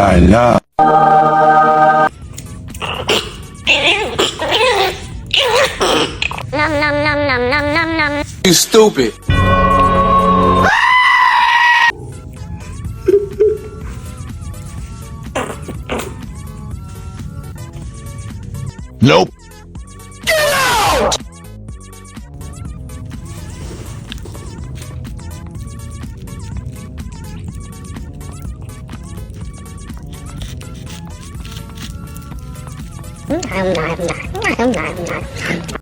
la la. Nom nom nom nom nom nom nom. You stupid. Nope. Get out! Không đợi.